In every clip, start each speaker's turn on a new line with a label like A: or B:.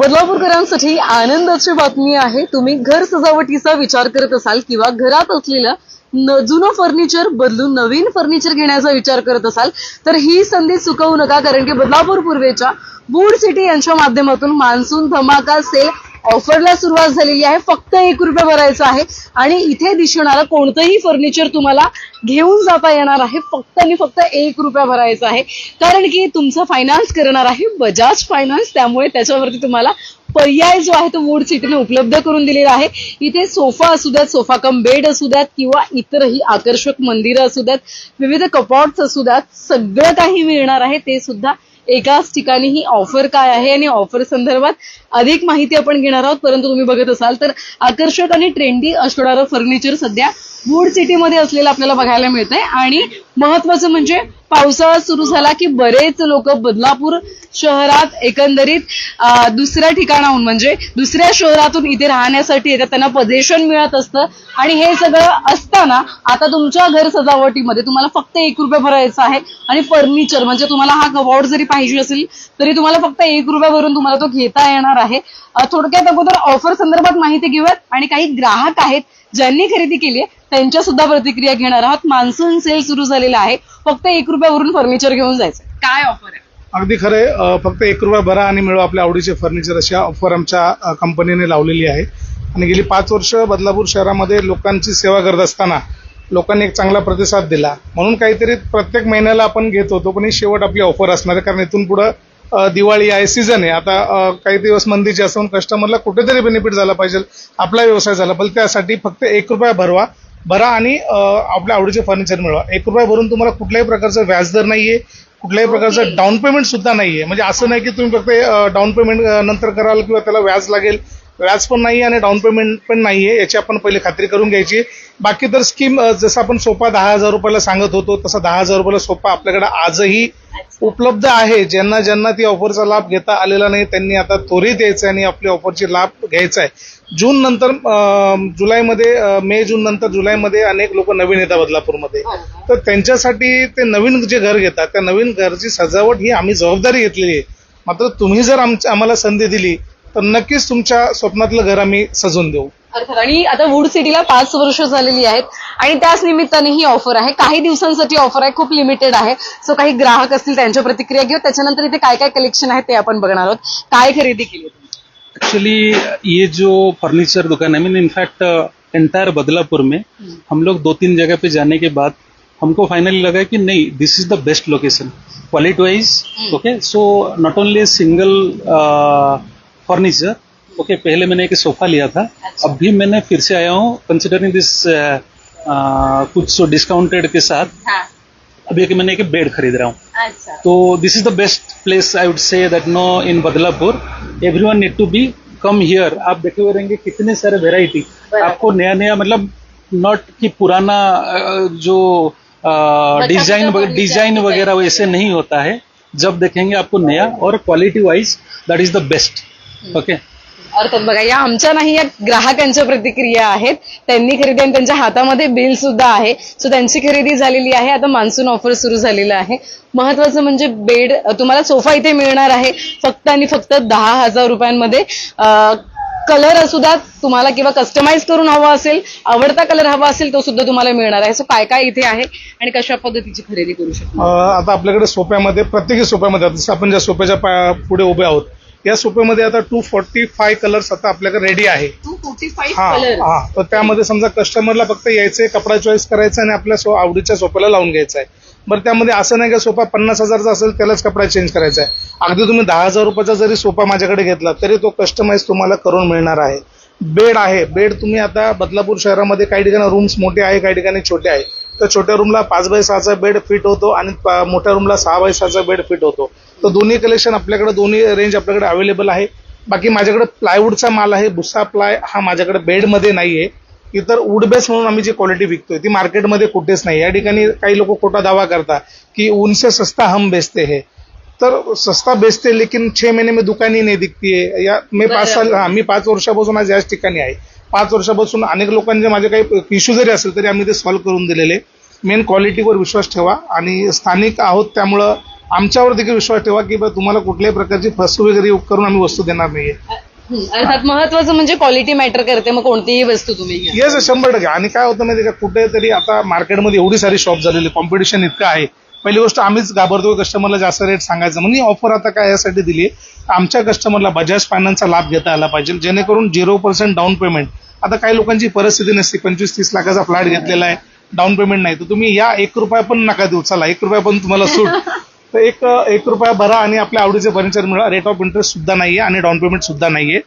A: बदलापूरकरांसाठी आनंदाची बातमी आहे. तुम्ही घर सजावटीचा विचार करत असाल किंवा घरात असलेलं जुनं फर्निचर बदलून नवीन फर्निचर घेण्याचा विचार करत असाल तर ही संधी चुकवू नका, कारण की बदलापूर पूर्वेच्या वूड सिटी यांच्या माध्यमातून मान्सून धमाका सेल ऑफरला सुरुवात झालेली आहे. फक्त ₹1 भरायचा आहे आणि इथे दिसणारं कोणतंही फर्निचर तुम्हाला घेऊन जाता येणार आहे. फक्त आणि फक्त ₹1 भरायचा आहे, कारण की तुमचं फायनान्स करणार आहे बजाज फायनान्स. त्यामुळे त्याच्यावरती तुम्हाला पर्याय जो आहे तो वूड सिटीने उपलब्ध करून दिलेला आहे. इथे सोफा असू द्यात, सोफा कम बेड असू द्यात किंवा इतरही आकर्षक मंदिरं असू द्यात, विविध कपॉट्स असू द्यात, सगळं काही मिळणार आहे. ते सुद्धा एकाच ठिकाणी. ही ऑफर काय आहे आणि ऑफर संदर्भात अधिक माहिती आपण घेणार आहोत. परंतु तुम्ही बघत असाल तर आकर्षक आणि ट्रेंडी असणारं फर्निचर सध्या वूड सिटीमध्ये असलेलं आपल्याला बघायला मिळतंय. आणि महत्वाचं म्हणजे पावसाळा सुरू झाला की बरेच लोक बदलापूर शहरात एकंदरीत दुसऱ्या ठिकाणाहून म्हणजे दुसऱ्या शहरातून इथे राहण्यासाठी येतात. त्यांना पोझिशन मिळत असतं आणि हे सगळं असताना आता तुमच्या घर सजावटीमध्ये तुम्हाला फक्त ₹1 भरायचा आहे. आणि फर्निचर म्हणजे तुम्हाला हा कबॉर्ड जरी पाहिजे असेल तरी तुम्हाला फक्त ₹1 भरून तुम्हाला तो घेता येणार आहे. थोडक्यात अगोदर ऑफर संदर्भात माहिती घेऊयात आणि काही ग्राहक आहेत ज्यांनी खरेदी केली आहे त्यांच्या सुद्धा प्रतिक्रिया घेणार आहोत. मान्सून सेल सुरू झालेला आहे. फक्त ₹1 भरून फर्निचर घेऊन जायचं. काय ऑफर आहे?
B: अगदी खरे. फक्त ₹1 भरा आणि मिळवा आपल्या आवडीचे फर्निचर, अशी ऑफर आमच्या कंपनीने लावलेली आहे. आणि गेली 5 वर्ष बदलापूर शहरामध्ये लोकांची सेवा करत असताना लोकांनी एक चांगला प्रतिसाद दिला, म्हणून काहीतरी प्रत्येक महिन्याला आपण घेत होतो. पण ही शेवट आपली ऑफर असणार आहे, कारण इथून पुढे दिवाळी आहे, सीझन आहे. आता काही दिवस मंदीचे असून कस्टमरला कुठेतरी बेनिफिट झाला पाहिजे, आपला व्यवसाय झाला पाहिजे. त्यासाठी फक्त ₹1 भरा आणि आपल्या आवडीचे फर्निचर मिळवा. ₹1 भरून तुम्हाला कुठल्याही प्रकारचं व्याजदर नाहीये, कुठल्याही प्रकारचं डाऊन पेमेंट सुद्धा नाहीये. म्हणजे असं नाही की तुम्ही फक्त डाऊन पेमेंट नंतर कराल किंवा त्याला व्याज लागेल. व्याज पण नाही आणि डाऊन पेमेंट पण नाहीये, याची आपण पहिले खात्री करून घ्यायची. बाकी तर स्कीम जसं आपण सोफा ₹10,000 सांगत होतो तसा ₹10,000 सोफा आपल्याकडे आजही उपलब्ध आहे. ज्यांना ती ऑफरचा लाभ घेता आलेला नाही त्यांनी आता त्वरित यायचं आणि आपली ऑफरची लाभ घ्यायचा आहे. जून नंतर मे जून नंतर जुलैमध्ये अनेक लोक नवीन येतात बदलापूरमध्ये, तर त्यांच्यासाठी ते नवीन जे घर घेतात त्या नवीन घरची सजावट ही आम्ही जबाबदारी घेतलेली आहे. मात्र तुम्ही जर आम्हाला संधी दिली तर नक्कीच तुमच्या स्वप्नातलं घर आम्ही सजवून देऊ.
A: अर्थात. आणि आता वूड सिटीला 5 वर्ष झालेली आहेत आणि त्याच निमित्ताने ही ऑफर आहे. काही दिवसांसाठी ऑफर आहे, खूप लिमिटेड आहे. सो काही ग्राहक असतील त्यांच्या प्रतिक्रिया घेऊ. त्याच्यानंतर इथे काय काय कलेक्शन आहे ते आपण बघणार आहोत. काय खरेदी केली?
C: एक्चुअली ये जो फर्नीचर दुकान है, मीन इनफैक्ट एंटायर बदलापुर में हम लोग 2-3 जगह पे जाने के बाद हमको फाइनली लगा कि नहीं, this is the best location quality wise. Okay, so not only single furniture. Okay, पहले मैंने एक सोफा लिया था. अभी मैंने फिर से आया हूँ कंसिडरिंग दिस कुछ डिस्काउंटेड के साथ. अभी मैंने एक बेड खरीद रहा हूँ. तो this is the best place I would say that know in Badlapur. Everyone need to be come here. आप देखे हुए रहेंगे कितने सारे वेराइटी आपको नया मतलब नॉट कि पुराना जो डिजाइन वगैरह वैसे नहीं होता है. जब देखेंगे आपको नया और quality wise that is the best. Okay.
A: अर्थात. बघा, या आमच्या नाही या ग्राहकांच्या प्रतिक्रिया आहेत. त्यांनी खरेदी आणि त्यांच्या हातामध्ये बिल सुद्धा आहे. सो त्यांची खरेदी झालेली आहे. आता मान्सून ऑफर सुरू झालेला आहे. महत्वाचं म्हणजे बेड, तुम्हाला सोफा इथे मिळणार आहे फक्त आणि फक्त ₹10,000 कलर असू द्यात तुम्हाला किंवा कस्टमाइज करून हवा असेल, आवडता कलर हवा असेल तो सुद्धा तुम्हाला मिळणार आहे. सो काय काय इथे आहे आणि कशा पद्धतीची खरेदी करू शकतो?
B: आता आपल्याकडे सोफ्यामध्ये प्रत्येकी सोफ्यामध्ये जसं आपण ज्या सोफ्याच्या पुढे उभे आहोत या सोफ्यामध्ये आता 245 कलर्स आता आपल्याकडे रेडी आहे.
A: 245 कलर.
B: तर त्यामध्ये समजा कस्टमरला फक्त यायचंय, कपडा चॉईस करायचा आणि आपल्या आवडीच्या सोफ्याला लावून घ्यायचा आहे. बरं, त्यामध्ये असं नाही की सोफा 50,000चा असेल त्यालाच कपडा चेंज करायचा आहे. अगदी तुम्ही ₹10,000 जरी सोफा माझ्याकडे घेतला तरी तो कस्टमाइज तुम्हाला करून मिळणार आहे. बेड आहे. बेड तुम्ही आता बदलापूर शहरामध्ये काही ठिकाणी रूम्स मोठे आहे, काही ठिकाणी छोटे आहे. तर छोट्या रूमला 5x6चा बेड फिट होतो आणि मोठ्या रूमला 6x6चा बेड फिट होतो. तर दोन्ही कलेक्शन आपल्याकडे, दोन्ही रेंज आपल्याकडे अवेलेबल आहे. बाकी माझ्याकडे प्लायवूडचा माल आहे. भुसा प्लाय हा माझ्याकडे बेडमध्ये नाहीये. इतर वूड बेस म्हणून आम्ही जी क्वालिटी विकतोय ती मार्केटमध्ये कुठेच नाही. या ठिकाणी काही लोक खोटा दावा करता की उनसे सस्ता हम बेचते हैं. तर सस्ता बेचते लेकिन 6 महीने में दुकान ही नहीं दिखती है. या मी 5 वर्षापासून आज याच ठिकाणी आहे. 5 वर्षापासून अनेक लोकांचे माझे काही इश्यू जरी असेल तरी आम्ही ते सॉल्व्ह करून दिलेले. मेन क्वालिटीवर विश्वास ठेवा आणि स्थानिक आहोत त्यामुळं आमच्यावर देखील विश्वास ठेवा की तुम्हाला कुठल्याही प्रकारची फसवेगिरी वगैरे करून आम्ही वस्तू देणार नाहीये.
A: अर्थात महत्वाचं म्हणजे क्वालिटी मॅटर करते, मग कोणतीही वस्तू तुम्ही घ्या.
B: येस 100%. आणि काय होतं माहिती का, कुठेतरी आता मार्केटमध्ये एवढी सारी शॉप झालेली, कॉम्पिटिशन इतकं आहे. पहिली गोष्ट आम्हीच घाबरतो कस्टमरला जास्त रेट सांगायचं. म्हणजे ऑफर आता काय यासाठी दिली आहे, आमच्या कस्टमरला बजाज फायनान्सचा लाभ घेता आला पाहिजे, जेणेकरून 0% डाऊन पेमेंट. आता काही लोकांची परिस्थिती नसते, 25-30 लाखाचा फ्लॅट घेतलेला आहे, डाऊन पेमेंट नाही, तर तुम्ही या 1 रुपया पण नका देऊ, चला 1 रुपया पण तुम्हाला सूट. तर एक रुपया भरा आणि आपल्या आवडीचे फर्निचर मिळवा. रेट ऑफ इंटरेस्ट सुद्धा नाहीये आणि डाऊन पेमेंट सुद्धा नाहीये.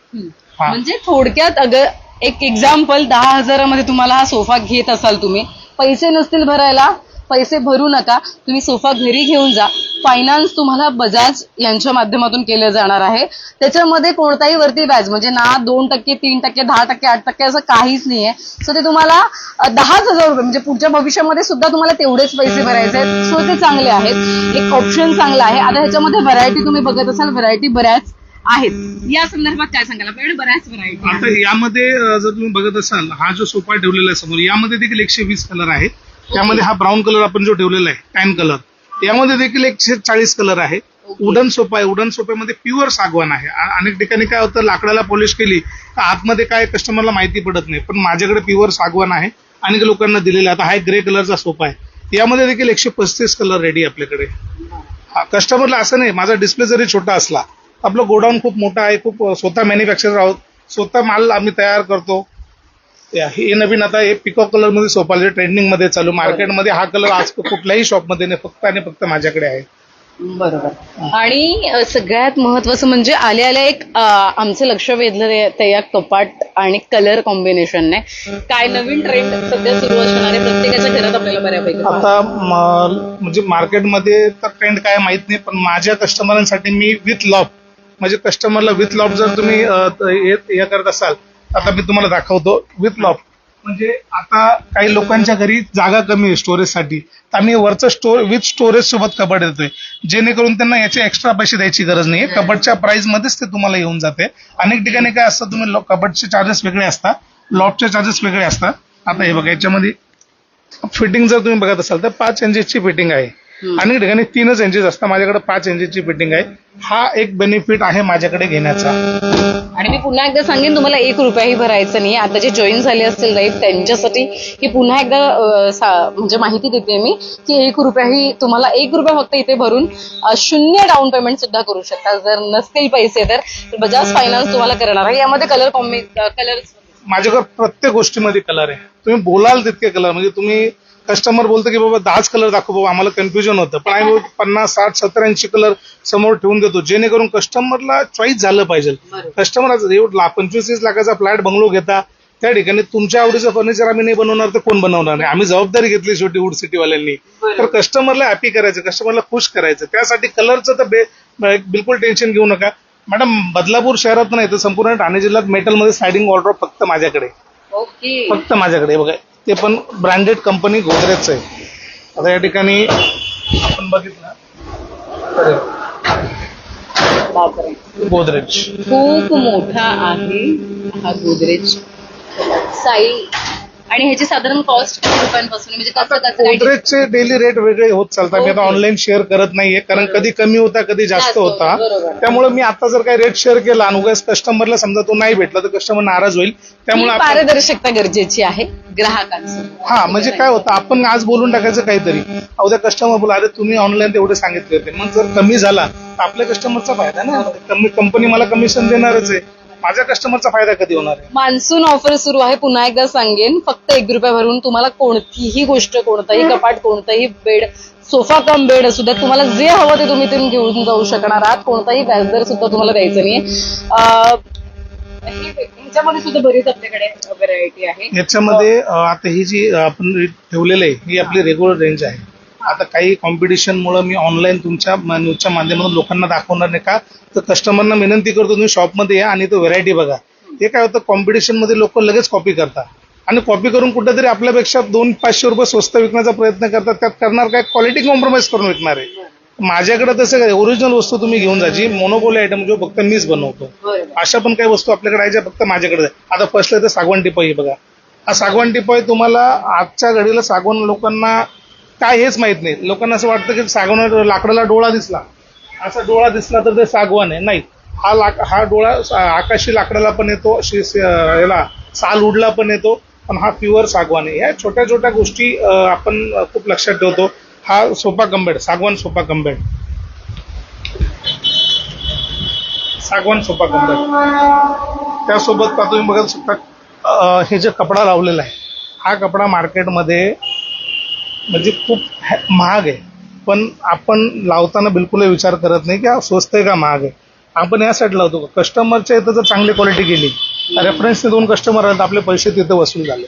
B: हा.
A: म्हणजे थोडक्यात अगर एक एक्झाम्पल 10,000मध्ये तुम्हाला हा सोफा घेत असाल, तुम्ही पैसे नसतील भरायला, पैसे भरू नका, तुम्ही सोफा घरी घेऊन जा. फायनान्स तुम्हाला बजाज यांच्या माध्यमातून केलं जाणार आहे. त्याच्यामध्ये कोणताही वरती व्याज म्हणजे ना 2%, 3%, 10%, 8% असं काहीच नाहीये. सो ते तुम्हाला 10,000 रुपये म्हणजे पुढच्या भविष्यामध्ये सुद्धा तुम्हाला तेवढेच पैसे भरायचे आहेत. सो ते चांगले आहेत, एक ऑप्शन चांगला आहे. आता ह्याच्यामध्ये व्हरायटी तुम्ही बघत असाल, व्हरायटी बऱ्याच आहेत. या संदर्भात काय सांगाल? आपल्याकडे बऱ्याच व्हरायटी.
B: आता यामध्ये जर तुम्ही बघत असाल, हा जो सोफा ठेवलेला आहे समोर, यामध्ये देखील 120 कलर आहे. त्यामध्ये हा ब्राऊन कलर आपण जो ठेवलेला आहे, टॅन कलर, यामध्ये देखील 140 कलर आहे. वुडन सोफा आहे, वुडन सोफ्यामध्ये प्युअर सागवान आहे. अनेक ठिकाणी काय होतं, लाकडाला पॉलिश केली तर आतमध्ये काय कस्टमरला माहिती पडत नाही, पण माझ्याकडे प्युअर सागवान आहे आणि लोकांना दिलेला. आता हा एक ग्रे कलरचा सोफा आहे, यामध्ये देखील 135 कलर रेडी आपल्याकडे. कस्टमरला असं नाही, माझा डिस्प्ले जरी छोटा असला, आपलं गोडाऊन खूप मोठा आहे, खूप स्वतः मॅन्युफॅक्चरर आहोत, स्वतः माल आम्ही तयार करतो. हे नवीन आता हे पिकॉक कलर मध्ये सोफा जे ट्रेंडिंग मध्ये चालू, मार्केटमध्ये हा कलर आज कुठल्याही शॉप मध्ये नाही, फक्त आणि फक्त माझ्याकडे आहे.
A: बरोबर. आणि सगळ्यात महत्वाचं म्हणजे आल्या एक आमचं लक्ष वेधलं ते या कपाट आणि कलर कॉम्बिनेशनने. काय नवीन ट्रेंड सध्या सुरू असणारे प्रत्येकाच्या घरात आपल्याला बऱ्यापैकी
B: आता म्हणजे मार्केटमध्ये तर ट्रेंड काय माहित नाही, पण माझ्या कस्टमरांसाठी मी विथ लॉफ, म्हणजे कस्टमरला विथ लॉफ जर तुम्ही हे करत असाल, आता मी तुम्हाला दाखवतो विथ लॉफ. म्हणजे आता काही लोकांच्या घरी जागा कमी आहे स्टोरेजसाठी, तर आम्ही वरचं विथ स्टोरेज सोबत कबड देतोय, जेणेकरून त्यांना याचे एक्स्ट्रा पैसे द्यायची गरज नाही. कबडच्या प्राइस मध्येच ते तुम्हाला येऊन जाते. अनेक ठिकाणी काय असतं, तुम्ही कबडचे चार्जेस वेगळे असतात, लॉफचे चार्जेस वेगळे असतात. आता हे बघा, याच्यामध्ये फिटिंग जर तुम्ही बघत असाल तर 5 इंचची फिटिंग आहे, अनेक ठिकाणी 3 इंचेस असतात, माझ्याकडे 5 इंचची फिटिंग आहे. हा एक बेनिफिट आहे माझ्याकडे घेण्याचा.
A: आणि मी पुन्हा एकदा सांगेन, तुम्हाला 1 रुपयाही भरायचं नाही. आता जे जॉईन झाले असतील राईट, त्यांच्यासाठी ही पुन्हा एकदा म्हणजे माहिती देते मी की 1 रुपयाही तुम्हाला 1 रुपया फक्त इथे भरून 0 डाऊन पेमेंट सुद्धा करू शकता. जर नसतील पैसे तर बजाज फायनान्स तुम्हाला करणार आहे. यामध्ये कलर
B: माझ्याकडे प्रत्येक गोष्टीमध्ये कलर आहे, तुम्ही बोलाल तितके कलर. म्हणजे तुम्ही कस्टमर बोलतो की बाबा 10 कलर दाखव बाबा, आम्हाला कन्फ्युजन होतं, पण आम्ही 50, 60, 70, 80 कलर समोर ठेवून देतो, जेणेकरून कस्टमरला चॉईस झालं पाहिजे. कस्टमर 25-30 लाखाचा फ्लॅट बंगलो घेता, त्या ठिकाणी तुमच्या आवडीचं फर्निचर आम्ही नाही बनवणार तर कोण बनवणार नाही. आम्ही जबाबदारी घेतली शेवटी वुड सिटीवाल्यांनी, तर कस्टमरला हॅपी करायचं, कस्टमरला खुश करायचं. त्यासाठी कलरचं तर बिलकुल टेन्शन घेऊ नका मॅडम. बदलापूर शहरात नाही तर संपूर्ण ठाणे जिल्ह्यात मेटलमध्ये स्लायडिंग वॉर्डरोब फक्त माझ्याकडे, फक्त माझ्याकडे. बघा, ते पण ब्रँडेड कंपनी गोदरेजचं आहे. आता या ठिकाणी आपण बघितलं गोदरेज
A: खूप मोठा आहे हा गोदरेज साई. आणि ह्याची साधारण कॉस्ट किती रुपयांपासून, म्हणजे कसं
B: गोदरेजचे डेली रेट वेगळे होत चालतात. मी आता ऑनलाईन शेअर करत नाहीये, कारण कधी कमी होता कधी जास्त होता. त्यामुळे मी आता जर काही रेट शेअर केला आणि उगाच कस्टमरला समजा तो नाही भेटला तर कस्टमर नाराज होईल. त्यामुळे
A: पारदर्शकता गरजेची आहे ग्राहकांसमोर.
B: हा, म्हणजे काय होतं, आपण आज बोलून टाकायचं काहीतरी, उद्या कस्टमर बोला अरे तुम्ही ऑनलाईन तेवढे सांगितले होते, मग जर कमी झाला तर आपल्या कस्टमरचा फायदा ना. कंपनी मला कमिशन देणारच आहे, माझ्या कस्टमरचा फायदा कधी होणार आहे.
A: मान्सून ऑफर सुरू आहे, पुन्हा एकदा सांगेन, फक्त 1 रुपया भरून तुम्हाला कोणतीही गोष्ट, कोणताही कपाट, कोणताही बेड, सोफा कम बेड असू द्या, तुम्हाला जे हवं ते तुम्ही तिथून घेऊन जाऊ शकणार आहात. कोणताही व्याजदर सुद्धा तुम्हाला द्यायचं नाहीये. ह्याच्यामध्ये सुद्धा बरीच आपल्याकडे व्हरायटी आहे.
B: याच्यामध्ये आता ही जी आपण ठेवलेलं आहे ही आपली रेग्युलर रेंज आहे. आता काही कॉम्पिटिशन मुळे मी ऑनलाईन तुमच्या न्यूजच्या माध्यमातून लोकांना दाखवणार नाही का, तर कस्टमरना विनंती करतो तुम्ही शॉपमध्ये या आणि तो व्हरायटी बघा. हे काय होतं, कॉम्पिटिशन मध्ये लोक लगेच कॉपी करतात आणि कॉपी करून कुठेतरी आपल्यापेक्षा 200-500 रुपये स्वस्त विकण्याचा प्रयत्न करतात. त्यात करणार काय, क्वालिटी कॉम्प्रोमाइज करून विकणार आहे. माझ्याकडे तसं काय, ओरिजिनल वस्तू तुम्ही घेऊन जा, जी मोनोपोली आयटम जो फक्त मीच बनवतो, अशा पण काही वस्तू आपल्याकडे आहे ज्या फक्त माझ्याकडे आहे. आता फर्स्ट आहे तर सागवान टिपाई बघा. हा सागवान टिपाई तुम्हाला आजच्या घडीला सागवान लोकांना काय हेच माहित नाही. लोकांना असं वाटतं की सागवान लाकडाला डोळा दिसला, असा डोळा दिसला तर ते सागवान आहे. नाही, हा डोळा आकाशी लाकडाला पण येतो, याला साल उडला पण येतो, पण हा प्युअर सागवान आहे. या छोट्या छोट्या गोष्टी आपण खूप लक्षात ठेवतो. हा सोफा कम सागवान सोफा कम सागवान सोफा कम त्यासोबत तुम्ही बघत शकता हे जे कपडा लावलेला आहे, हा कपडा मार्केटमध्ये म्हणजे खूप महाग आहे, पण आपण लावताना बिलकुल विचार करत नाही की हा स्वस्त आहे का महाग आहे. आपण यासाठी लावतो कस्टमरच्या इथं जर चांगली क्वालिटी गेली, रेफरन्सने 2 कस्टमर आले, आपले पैसे तिथे वसूल झाले.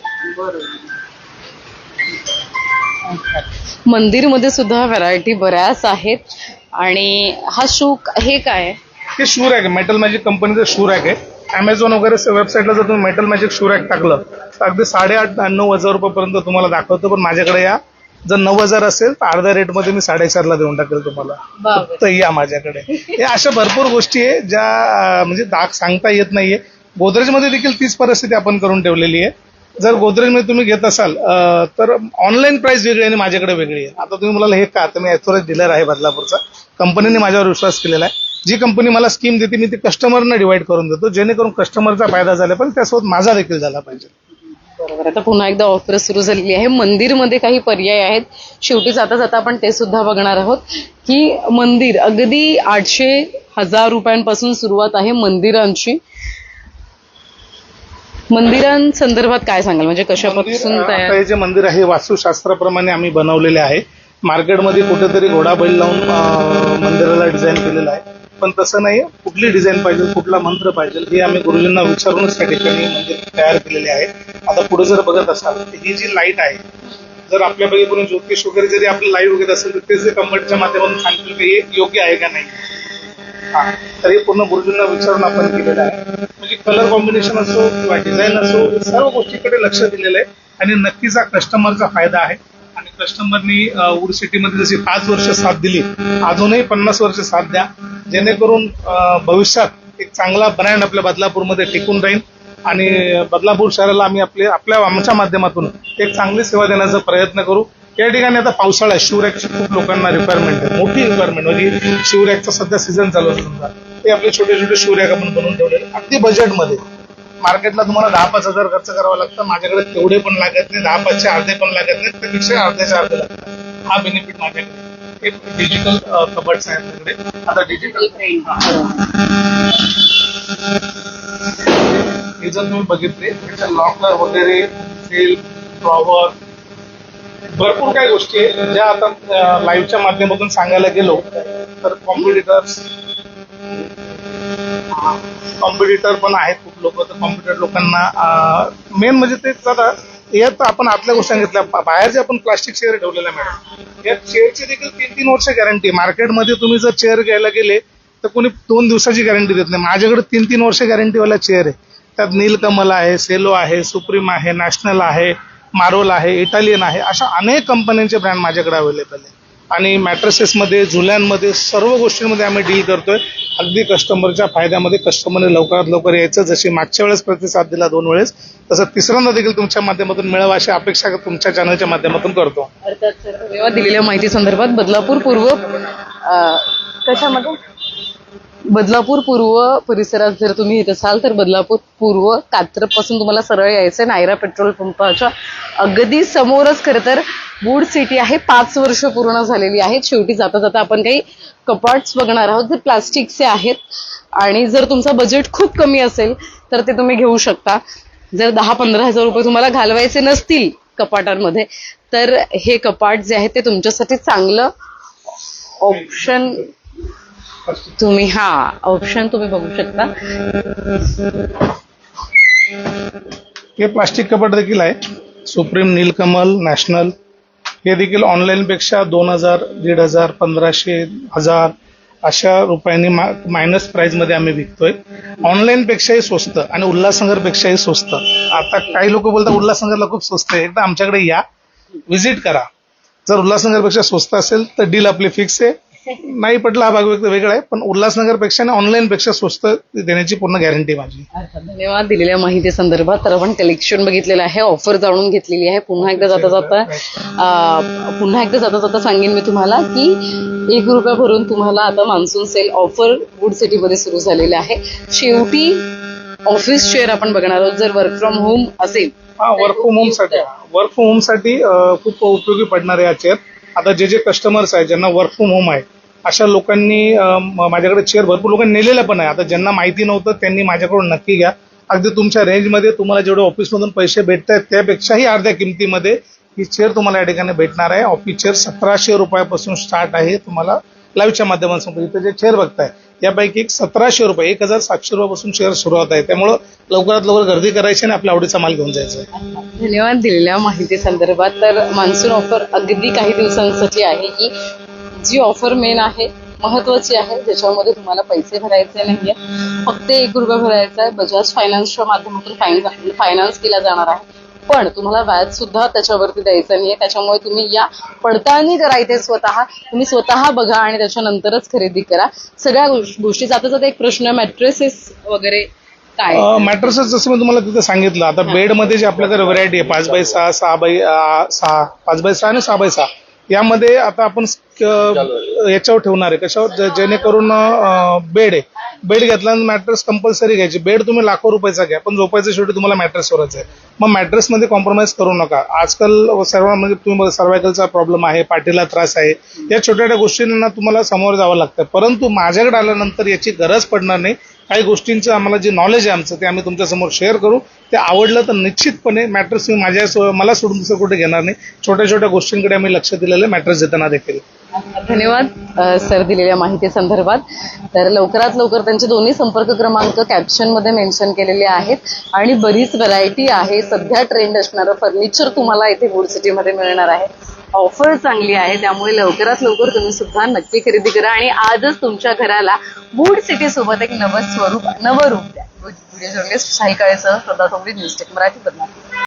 A: मंदिरमध्ये सुद्धा व्हरायटी बऱ्याच आहेत. आणि हा शू हे काय?
B: हे शू रॅक आहे, मेटल मॅजिक कंपनीचं शू रॅक आहे. अमेझॉन वगैरे वेबसाईटला जर तुम्ही मेटल मॅजिक शू रॅक टाकलं तर अगदी 8,500-9 हजार रुपयापर्यंत तुम्हाला दाखवतो. पण माझ्याकडे या, जर 9,000 असेल तर अर्ध्या रेटमध्ये मी 4,500 देऊन टाकेल तुम्हाला. फक्त या माझ्याकडे. हे अशा भरपूर गोष्टी आहे ज्या म्हणजे दाग सांगता येत नाहीये. गोदरेजमध्ये देखील तीच परिस्थिती आपण करून ठेवलेली आहे. जर गोदरेजमध्ये तुम्ही घेत असाल तर ऑनलाईन प्राइस वेगळी आणि माझ्याकडे वेगळी आहे. आता तुम्ही मला हे का, तर मी ॲथोराइज डीलर आहे बदलापूरचा. कंपनीने माझ्यावर विश्वास केलेला आहे. जी कंपनी मला स्कीम देते मी ती कस्टमरना डिवाइड करून देतो, जेणेकरून कस्टमरचा फायदा झाला पण त्यासोबत माझा देखील झाला पाहिजे.
A: बरोबर. आता पुन्हा एकदा ऑफर सुरू झालेली आहे. मंदिरमध्ये काही पर्याय आहेत. शेवटी जाता जाता आपण ते सुद्धा बघणार आहोत की मंदिर अगदी 800-1000 रुपयांपासून सुरुवात आहे मंदिरांची. मंदिरांसंदर्भात काय सांगाल, म्हणजे कशापासून
B: आता
A: तयार?
B: हे जे मंदिर आहे वास्तुशास्त्राप्रमाणे आम्ही बनवलेले आहे. मार्केटमध्ये कुठेतरी घोडा बैल लावून मंदिराला डिझाईन केलेलं आहे, पण तसं नाही. कुठली डिझाईन पाहिजे, कुठला मंत्र पाहिजे हे आम्ही गुरुजींना विचारूनच त्या ठिकाणी मंदिर तयार केलेले आहे. आता पुढे जर बघत असाल तर ही जी लाईट आहे, जर आपल्यापैकी कोणी ज्योतिष वगैरे जरी आपलं लाईव्ह बघत असेल तर तेच कंपनीच्या माध्यमातून सांगतील की हे योग्य आहे का नाही. तर हे पूर्ण गुरुजींना विचारून आपण केलेलं आहे. म्हणजे कलर कॉम्बिनेशन असो किंवा डिझाईन असो, सर्व गोष्टीकडे लक्ष दिलेलं आहे आणि नक्कीच हा कस्टमरचा फायदा आहे. आणि कस्टमरनी वूड सिटीमध्ये जशी 5 वर्ष साथ दिली, अजूनही 50 वर्ष साथ द्या, जेणेकरून भविष्यात एक चांगला ब्रँड आपल्या बदलापूरमध्ये टिकून राहील आणि बदलापूर शहराला आम्ही आमच्या माध्यमातून एक चांगली सेवा देण्याचा प्रयत्न करू. या ठिकाणी आता पावसाळा आहे, शिवरॅकची खूप लोकांना रिक्वायरमेंट आहे, मोठी रिक्वायरमेंट. म्हणजे शिवरॅकचा सध्या सीझन चालू असतो समजा, ते आपले छोटे छोटे शिवरॅक आपण बनवून ठेवले अगदी बजेटमध्ये. मार्केटला तुम्हाला 10-5 हजार खर्च करावा लागतं, माझ्याकडे तेवढे पण लागत नाही, 10-5चे अर्धे पण लागत नाही, त्यापेक्षा अर्ध्याचे अर्धे लागतात. हा बेनिफिट माझ्याकडे. एक डिजिटल कबर्ड्स आहेत आपल्याकडे. आता डिजिटल हे जर तुम्ही बघितले त्याच्या लॉकर वगैरे, सेल, ड्रॉवर, भरपूर काही गोष्टी आहेत ज्या आता लाईव्हच्या माध्यमातून सांगायला गेलो तर कॉम्पिटिटर पण आहेत खूप लोक. तर कॉम्पिटिटर लोकांना मेन म्हणजे ते आता यात आपण आतल्या गोष्टी सांगितल्या. बाहेर जे आपण प्लास्टिक चेअर ठेवलेल्या मॅडम, या चेअरची देखील 3-3 वर्ष गॅरंटी. मार्केटमध्ये तुम्ही जर चेअर घ्यायला गेले तर कोणी 2 दिवसाची गॅरंटी देत नाही. माझ्याकडे 3-3 वर्ष गॅरंटीवाला चेअर आहे. त्यात नीलकमल आहे, सेलो आहे, सुप्रीम आहे, नॅशनल आहे, मार्वल आहे, इटालियन आहे, अशा अनेक कंपन्यांचे ब्रँड माझ्याकडे अवेलेबल आहे. आणि मॅट्रेसेसमध्ये, झुल्यांमध्ये, सर्व गोष्टींमध्ये आम्ही डील करतोय अगदी कस्टमरच्या फायद्यामध्ये. कस्टमरने लवकरात लवकर यायचं. जशी मागच्या वेळेस प्रतिसाद दिला 2 वेळेस, तसं तिसऱ्यांदा देखील तुमच्या माध्यमातून मिळावं अशी अपेक्षा तुमच्या चॅनलच्या माध्यमातून करतो.
A: अर्थात सर, तेव्हा दिलेल्या माहिती संदर्भात बदलापूर पूर्व कशामध्ये बदलापूर पूर्व परिसरात जर तुम्ही येत असाल तर बदलापूर पूर्व कात्रपासून तुम्हाला सरळ यायचं. नायरा पेट्रोल पंपाच्या अगदी समोरच खरं तर वूड सिटी आहे. 5 वर्ष पूर्ण झालेली आहेत. शेवटी जाता जाता आपण काही कपाट्स बघणार आहोत जे प्लास्टिकचे आहेत. आणि जर तुमचा बजेट खूप कमी असेल तर ते तुम्ही घेऊ शकता. जर 10-15 हजार रुपये तुम्हाला घालवायचे नसतील कपाटांमध्ये तर हे कपाट जे आहे ते तुमच्यासाठी चांगलं ऑप्शन तुम्ही तुम्ही बघू शकता.
B: हे प्लास्टिक कपाट देखील आहे. सुप्रीम, नीलकमल, नॅशनल हे देखील ऑनलाईन पेक्षा 2,000, 1,500, 1,500, 1,000 अशा रुपयांनी मायनस प्राइस मध्ये आम्ही विकतोय. ऑनलाईन पेक्षाही स्वस्त आणि उल्हासनगर पेक्षाही स्वस्त. आता काही लोक बोलतात उल्हासनगरला खूप स्वस्त आहे. एकदा आमच्याकडे या, व्हिजिट करा. जर उल्हासनगर पेक्षा स्वस्त असेल तर डील आपली फिक्स आहे. नाही पटला हा भाग वेगळा आहे, पण उल्हासनगरपेक्षा आणि ऑनलाईन पेक्षा स्वस्त देण्याची पूर्ण गॅरंटी माझी.
A: धन्यवाद दिलेल्या माहिती संदर्भात. तर आपण कलेक्शन बघितलेलं आहे, ऑफर जाणून घेतलेली आहे. पुन्हा एकदा जाता सांगेन मी तुम्हाला की ₹1 भरून तुम्हाला आता मान्सून सेल ऑफर वूड सिटीमध्ये सुरू झालेले आहे. शेवटी ऑफिस चेअर आपण बघणार आहोत. जर वर्क फ्रॉम होम असेल,
B: वर्क फ्रॉम होम साठी खूप उपयोगी पडणार आहे हा चेअर. आता जे कस्टमर्स आहेत ज्यांना वर्क फ्रॉम होम आहे अशा लोकांनी माझ्याकडे चेअर भरपूर लोकांनी नेलेलं पण आहे. आता ज्यांना माहिती नव्हतं त्यांनी माझ्याकडून नक्की घ्या. अगदी तुमच्या रेंजमध्ये तुम्हाला जेवढे ऑफिसमधून पैसे भेटत आहेत त्यापेक्षाही अर्ध्या किमतीमध्ये ही चेअर तुम्हाला या ठिकाणी भेटणार आहे. ऑफिस चेअर ₹1700 स्टार्ट आहे. तुम्हाला लाईव्हच्या माध्यमातून इथं जे चेअर बघताय यापैकी ₹1700 ₹1700 चेअर सुरुवात आहे. त्यामुळं लवकरात लवकर गर्दी करायची आणि आपल्या आवडीचा माल घेऊन जायचा आहे.
A: धन्यवाद दिलेल्या माहिती संदर्भात. तर मान्सून ऑफर अगदी काही दिवसांसाठी आहे. ही जी ऑफर मेन आहे, महत्वाची आहे, ज्याच्यामध्ये तुम्हाला पैसे भरायचे नाहीये, फक्त ₹1 भरायचा आहे. बजाज फायनान्सच्या माध्यमातून फायनान्स केला जाणार आहे, पण तुम्हाला व्याज सुद्धा त्याच्यावरती द्यायचं नाहीये. त्याच्यामुळे तुम्ही या पडताळणी करा इथे तुम्ही स्वतः बघा आणि त्याच्यानंतरच खरेदी करा. सगळ्या गोष्टी जाता एक प्रश्न, मॅट्रेसेस वगैरे काय?
B: मॅट्रेसेस जसं मी तुम्हाला तिथे सांगितलं, आता बेडमध्ये जे आपल्याकडे व्हरायटी आहे 5x6, 6x6, 5x6 आणि 6x6 यामध्ये आता आपण याच्यावर ठेवणार आहे. कशावर? जेणेकरून बेड घेतला मॅट्रेस कंपल्सरी घ्यायची. बेड तुम्ही लाखो रुपयाचा घ्या, पण झोपायचं शेवटी तुम्हाला मॅट्रेसवरच आहे. मग मॅट्रेसमध्ये कॉम्प्रोमाइज करू नका. आजकाल सर्वांमध्ये तुम्ही सर्वायकलचा प्रॉब्लेम आहे, पाठीला त्रास आहे, या छोट्या गोष्टींना तुम्हाला समोर जावं लागतं. परंतु माझ्याकडे आल्यानंतर याची गरज पडणार नाही. काही गोष्टींचं आम्हाला जे नॉलेज आहे आमचं ते आम्ही तुमच्यासमोर शेअर करू. ते आवडलं तर निश्चितपणे मॅट्रेस तुम्ही मला सोडून दुसरं कुठे घेणार नाही. छोट्या गोष्टींकडे आम्ही लक्ष दिलेलं मॅट्रेस देताना देखील.
A: धन्यवाद सर दिलेल्या माहिती संदर्भात. तर लवकरात लवकर त्यांचे दोन्ही संपर्क क्रमांक कॅप्शन मध्ये मेन्शन केलेले आहेत आणि बरीच व्हरायटी आहे. सध्या ट्रेंड असणारं फर्निचर तुम्हाला इथे वूड सिटीमध्ये मिळणार आहे. ऑफर चांगली आहे, त्यामुळे लवकरात लवकर तुम्ही सुद्धा नक्की खरेदी करा आणि आजच तुमच्या घराला वूड सिटी सोबत एक नवं रूप द्या. व्हिडिओ जर्नलिस्ट शाही काळेसह श्रद्धा ठोंबरे, न्यूज टेक मराठी, बदनापूर.